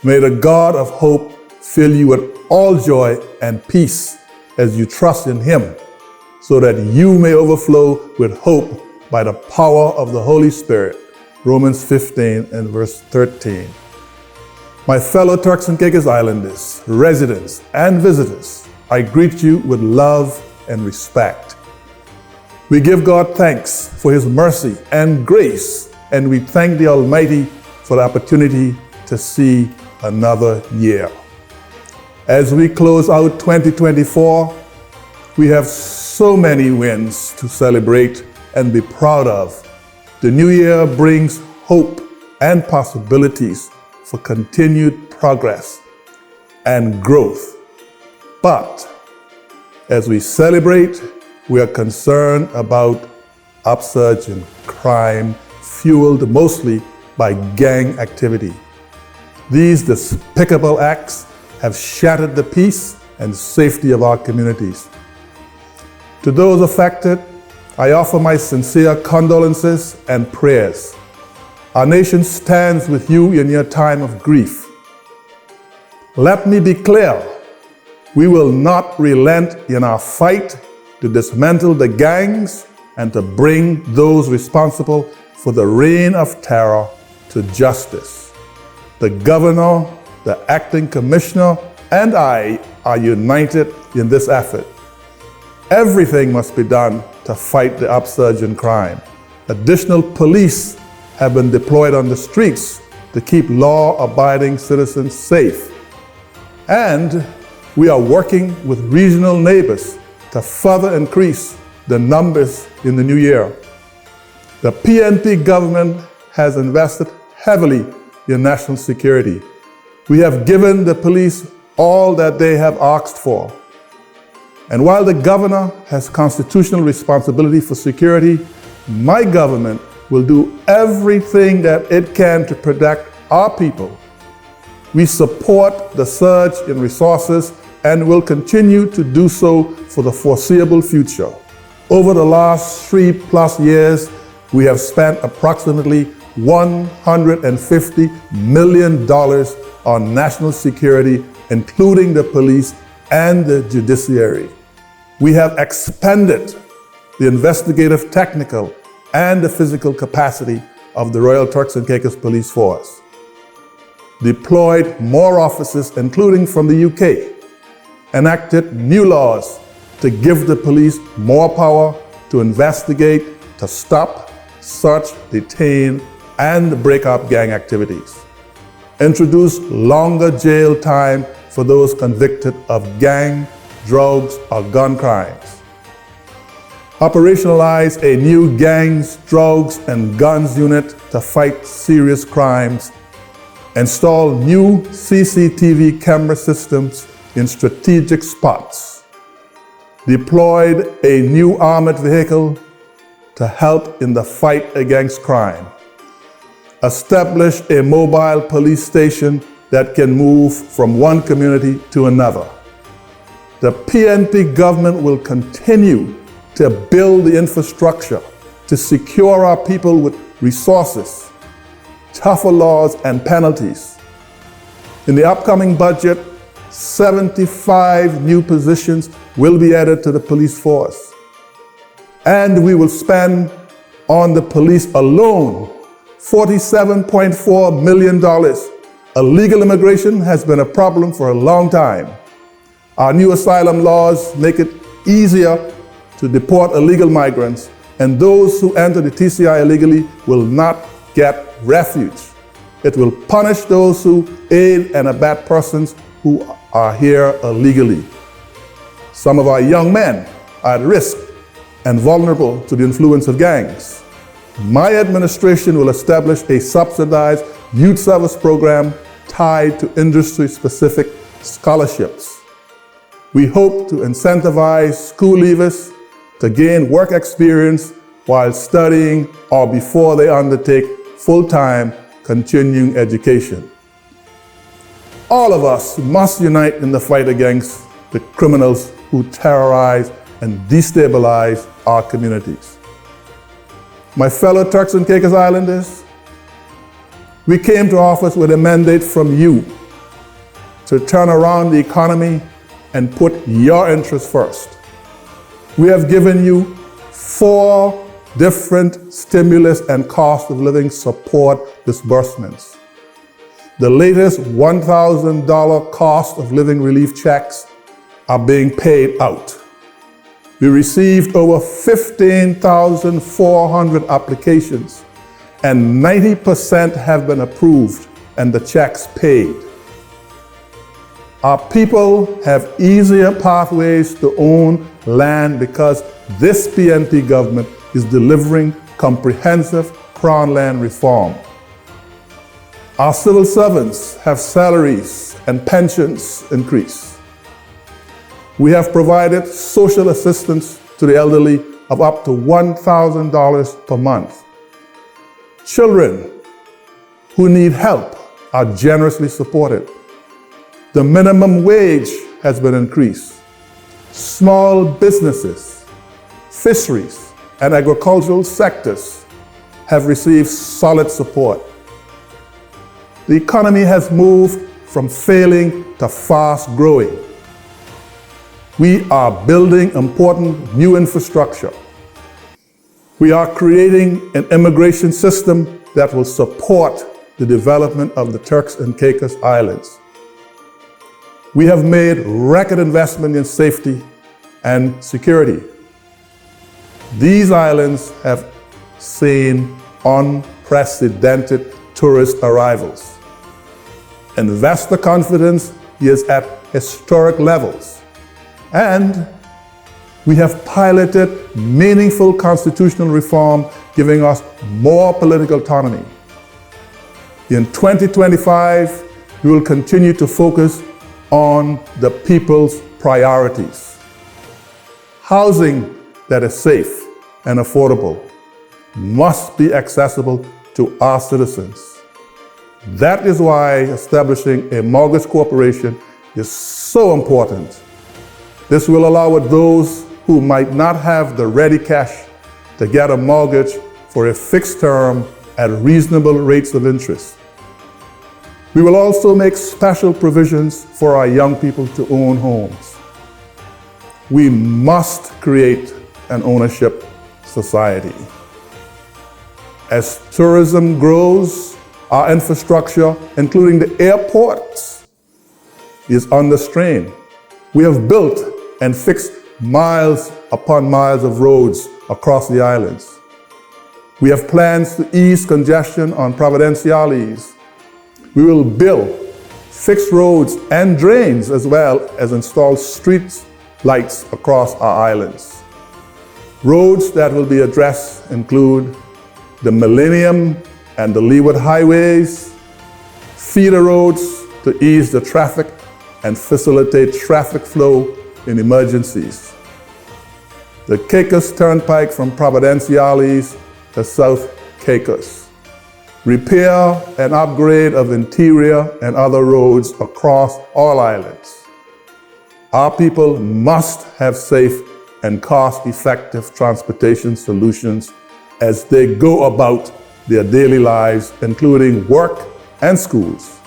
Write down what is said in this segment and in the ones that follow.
May the God of hope fill you with all joy and peace as you trust in Him, so that you may overflow with hope by the power of the Holy Spirit. Romans 15 and verse 13. My fellow Turks and Caicos Islanders, residents and visitors, I greet you with love and respect. We give God thanks for His mercy and grace, and we thank the Almighty for the opportunity to see another year. As we close out 2024, we have so many wins to celebrate and be proud of. The new year brings hope and possibilities for continued progress and growth. But as we celebrate, we are concerned about upsurge in crime fueled mostly by gang activity. These despicable acts have shattered the peace and safety of our communities. To those affected, I offer my sincere condolences and prayers. Our nation stands with you in your time of grief. Let me be clear, we will not relent in our fight to dismantle the gangs and to bring those responsible for the reign of terror to justice. The governor, the acting commissioner, and I are united in this effort. Everything must be done to fight the upsurge in crime. Additional police have been deployed on the streets to keep law-abiding citizens safe. And we are working with regional neighbors to further increase the numbers in the new year. The PNP government has invested heavily in national security. We have given the police all that they have asked for. And while the governor has constitutional responsibility for security, my government will do everything that it can to protect our people. We support the surge in resources and will continue to do so for the foreseeable future. Over the last 3+ years, we have spent approximately $150 million on national security, including the police and the judiciary. We have expanded the investigative, technical, and the physical capacity of the Royal Turks and Caicos Police Force, deployed more officers, including from the UK, enacted new laws to give the police more power to investigate, to stop, search, detain, and break up gang activities, introduced longer jail time for those convicted of gang, drugs, or gun crimes, operationalize a new gangs, drugs, and guns unit to fight serious crimes, install new CCTV camera systems in strategic spots, deployed a new armored vehicle to help in the fight against crime, established a mobile police station that can move from one community to another. The PNP government will continue to build the infrastructure to secure our people with resources, tougher laws, and penalties. In the upcoming budget, 75 new positions will be added to the police force. And we will spend on the police alone $47.4 million. Illegal immigration has been a problem for a long time. Our new asylum laws make it easier to deport illegal migrants, and those who enter the TCI illegally will not get refuge. It will punish those who aid and abet persons who are here illegally. Some of our young men are at risk and vulnerable to the influence of gangs. My administration will establish a subsidized youth service program tied to industry-specific scholarships. We hope to incentivize school leavers to gain work experience while studying or before they undertake full-time continuing education. All of us must unite in the fight against the criminals who terrorize and destabilize our communities. My fellow Turks and Caicos Islanders, we came to office with a mandate from you to turn around the economy and put your interests first. We have given you 4 different stimulus and cost of living support disbursements. The latest $1,000 cost of living relief checks are being paid out. We received over 15,400 applications, and 90% have been approved and the checks paid. Our people have easier pathways to own land because this PNP government is delivering comprehensive Crown land reform. Our civil servants have salaries and pensions increase. We have provided social assistance to the elderly of up to $1,000 per month. Children who need help are generously supported. The minimum wage has been increased. Small businesses, fisheries, and agricultural sectors have received solid support. The economy has moved from failing to fast growing. We are building important new infrastructure. We are creating an immigration system that will support the development of the Turks and Caicos Islands. We have made record investment in safety and security. These islands have seen unprecedented tourist arrivals. Investor confidence is at historic levels. And we have piloted meaningful constitutional reform, giving us more political autonomy. In 2025, we will continue to focus on the people's priorities. Housing that is safe and affordable must be accessible to our citizens. That is why establishing a mortgage corporation is so important. This will allow those who might not have the ready cash to get a mortgage for a fixed term at reasonable rates of interest. We will also make special provisions for our young people to own homes. We must create an ownership society. As tourism grows, our infrastructure, including the airports, is under strain. We have built and fixed miles upon miles of roads across the islands. We have plans to ease congestion on Providenciales. We will build fixed roads and drains as well as install street lights across our islands. Roads that will be addressed include the Millennium and the Leeward highways, feeder roads to ease the traffic and facilitate traffic flow in emergencies. The Caicos Turnpike from Providenciales to South Caicos. Repair and upgrade of interior and other roads across all islands. Our people must have safe and cost-effective transportation solutions as they go about their daily lives, including work and schools.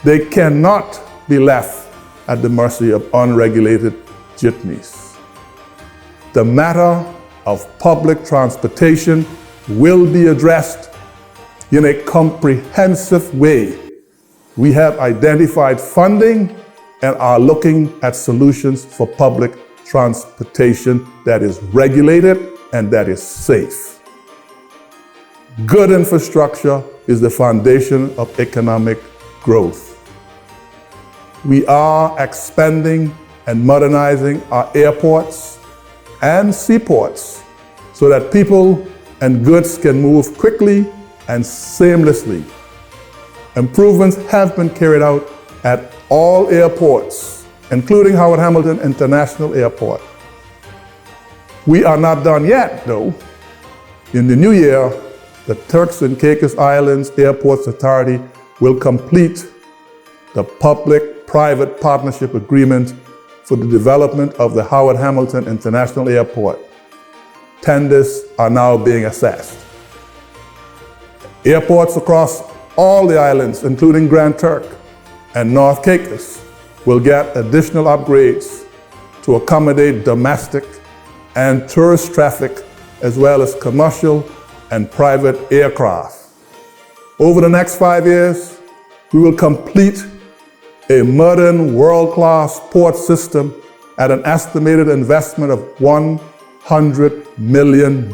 They cannot be left at the mercy of unregulated jitneys. The matter of public transportation will be addressed in a comprehensive way. We have identified funding and are looking at solutions for public transportation that is regulated and that is safe. Good infrastructure is the foundation of economic growth. We are expanding and modernizing our airports and seaports so that people and goods can move quickly and seamlessly. Improvements have been carried out at all airports, including Howard Hamilton International Airport. We are not done yet, though. In the new year, the Turks and Caicos Islands Airports Authority will complete the public-private partnership agreement for the development of the Howard Hamilton International Airport. Tenders are now being assessed. Airports across all the islands, including Grand Turk, and North Caicos will get additional upgrades to accommodate domestic and tourist traffic, as well as commercial and private aircraft. Over the next 5 years, we will complete a modern world-class port system at an estimated investment of $100 million.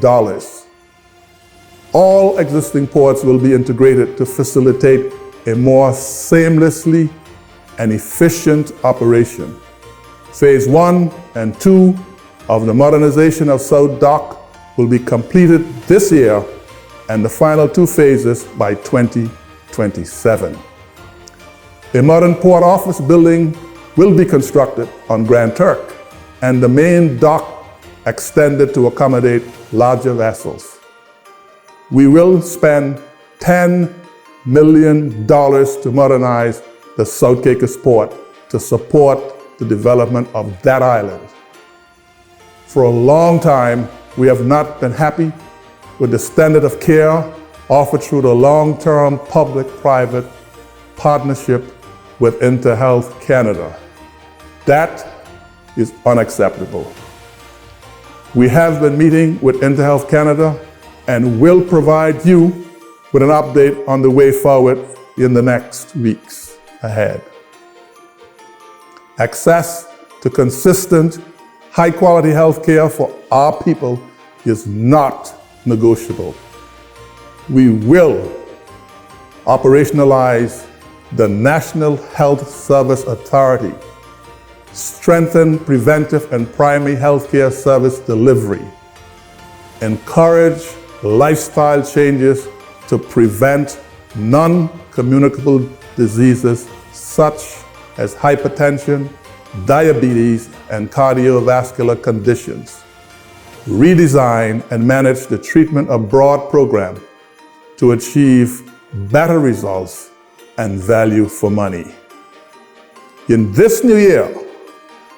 All existing ports will be integrated to facilitate a more seamlessly and efficient operation. Phase 1 and 2 of the modernization of South Dock will be completed this year, and the final 2 phases by 2027. A modern port office building will be constructed on Grand Turk, and the main dock extended to accommodate larger vessels. We will spend $10 million to modernize the South Caicos Port to support the development of that island. For a long time, we have not been happy with the standard of care offered through the long-term public-private partnership with InterHealth Canada. That is unacceptable. We have been meeting with InterHealth Canada and will provide you with an update on the way forward in the next weeks ahead. Access to consistent, high-quality health care for our people is not negotiable. We will operationalize the National Health Service Authority, strengthen preventive and primary health care service delivery, encourage lifestyle changes to prevent non-communicable diseases such as hypertension, diabetes, and cardiovascular conditions, redesign and manage the treatment abroad program to achieve better results and value for money. In this new year,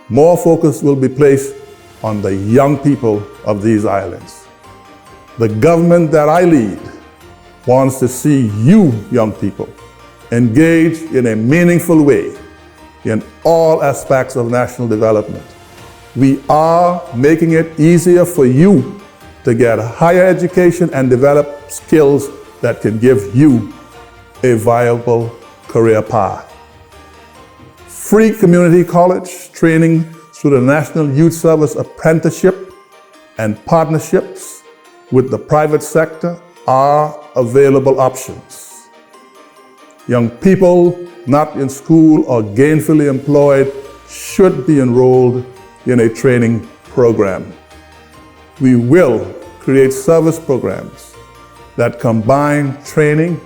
more focus will be placed on the young people of these islands. The government that I lead wants to see you young people engage in a meaningful way in all aspects of national development. We are making it easier for you to get higher education and develop skills that can give you a viable career path. Free community college training through the National Youth Service Apprenticeship and partnerships with the private sector are available options. Young people not in school or gainfully employed should be enrolled in a training program. We will create service programs that combine training,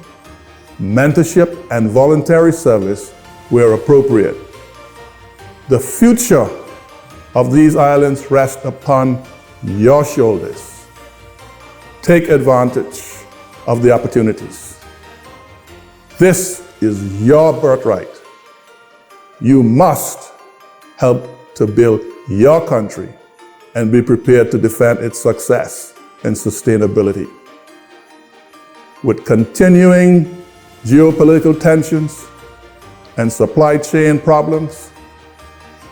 mentorship, and voluntary service where appropriate. The future of these islands rests upon your shoulders. Take advantage of the opportunities. This is your birthright. You must help to build your country and be prepared to defend its success and sustainability. With continuing geopolitical tensions and supply chain problems,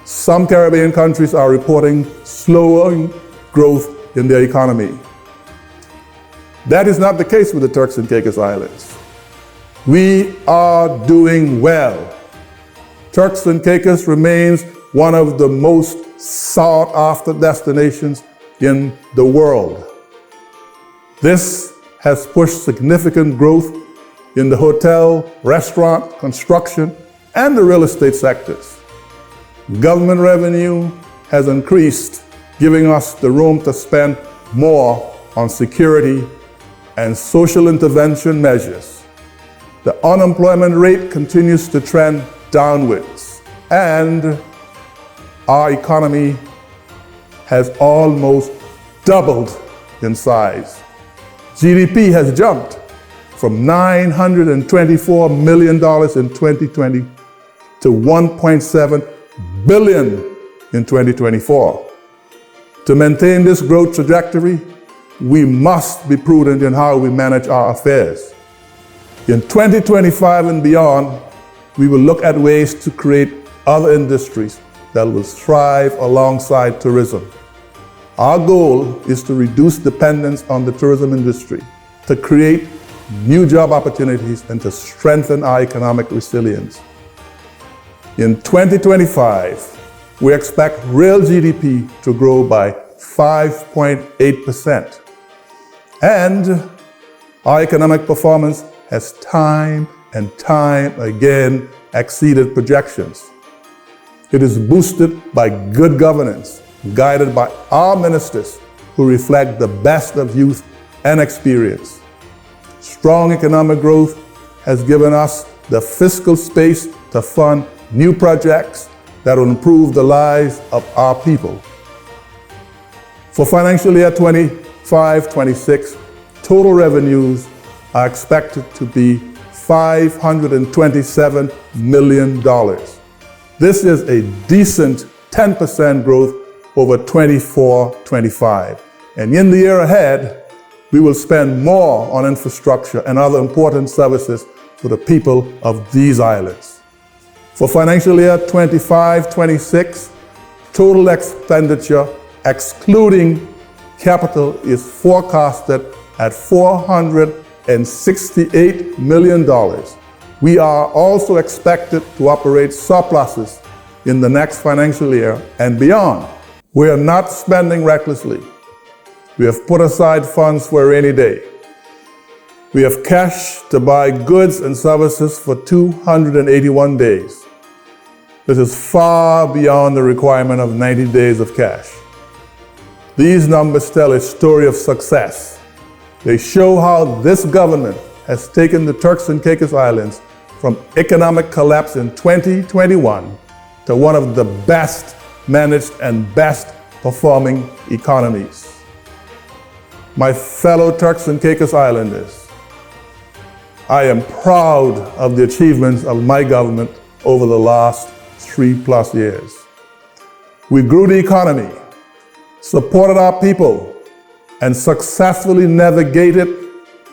some Caribbean countries are reporting slowing growth in their economy. That is not the case with the Turks and Caicos Islands. We are doing well. Turks and Caicos remains one of the most sought after destinations in the world. This has pushed significant growth in the hotel, restaurant, construction, and the real estate sectors. Government revenue has increased, giving us the room to spend more on security and social intervention measures. The unemployment rate continues to trend downwards, and our economy has almost doubled in size. GDP has jumped from $924 million in 2020 to $1.7 billion in 2024. To maintain this growth trajectory, we must be prudent in how we manage our affairs. In 2025 and beyond, we will look at ways to create other industries that will thrive alongside tourism. Our goal is to reduce dependence on the tourism industry, to create new job opportunities, and to strengthen our economic resilience. In 2025, we expect real GDP to grow by 5.8%. And our economic performance has time and time again exceeded projections. It is boosted by good governance, guided by our ministers who reflect the best of youth and experience. Strong economic growth has given us the fiscal space to fund new projects that will improve the lives of our people. For financial year 25-26, total revenues are expected to be $527 million. This is a decent 10% growth over 24-25. And in the year ahead, we will spend more on infrastructure and other important services for the people of these islands. For financial year 25-26, total expenditure, excluding capital, is forecasted at $468 million. We are also expected to operate surpluses in the next financial year and beyond. We are not spending recklessly. We have put aside funds for a rainy day. We have cash to buy goods and services for 281 days. This is far beyond the requirement of 90 days of cash. These numbers tell a story of success. They show how this government has taken the Turks and Caicos Islands from economic collapse in 2021 to one of the best managed and best performing economies. My fellow Turks and Caicos Islanders, I am proud of the achievements of my government over the last 3+ years. We grew the economy, supported our people, and successfully navigated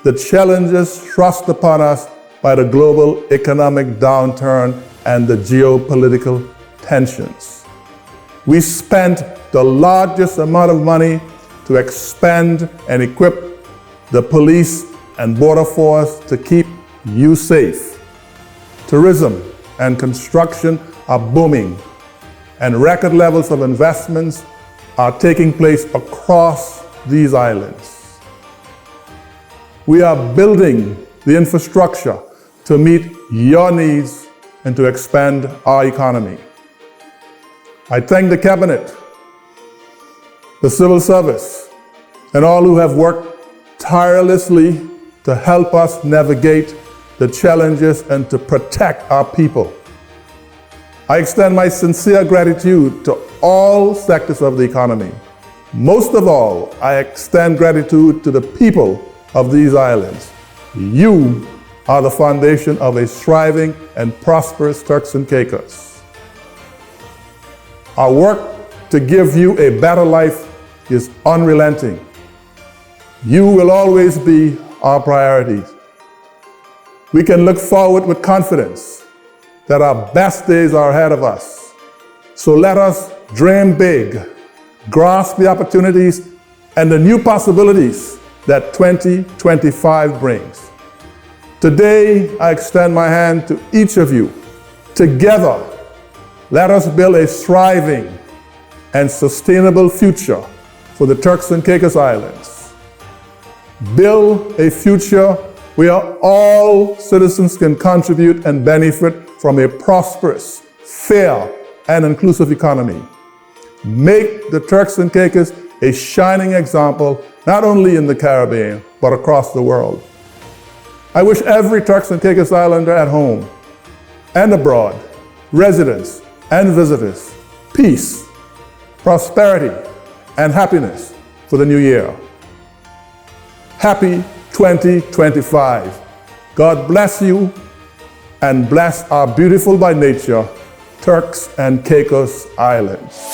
the challenges thrust upon us by the global economic downturn and the geopolitical tensions. We spent the largest amount of money to expand and equip the police and border force to keep you safe. Tourism and construction are booming, and record levels of investments are taking place across these islands. We are building the infrastructure to meet your needs and to expand our economy. I thank the Cabinet, the civil service, and all who have worked tirelessly to help us navigate the challenges and to protect our people. I extend my sincere gratitude to all sectors of the economy. Most of all, I extend gratitude to the people of these islands. You are the foundation of a thriving and prosperous Turks and Caicos. Our work to give you a better life is unrelenting. You will always be our priorities. We can look forward with confidence that our best days are ahead of us. So let us dream big, grasp the opportunities and the new possibilities that 2025 brings. Today, I extend my hand to each of you. Together, let us build a thriving and sustainable future for the Turks and Caicos Islands. Build a future where all citizens can contribute and benefit from a prosperous, fair, and inclusive economy. Make the Turks and Caicos a shining example, not only in the Caribbean, but across the world. I wish every Turks and Caicos Islander at home and abroad, residents and visitors, peace, prosperity, and happiness for the new year. Happy 2025. God bless you and bless our beautiful by nature Turks and Caicos Islands.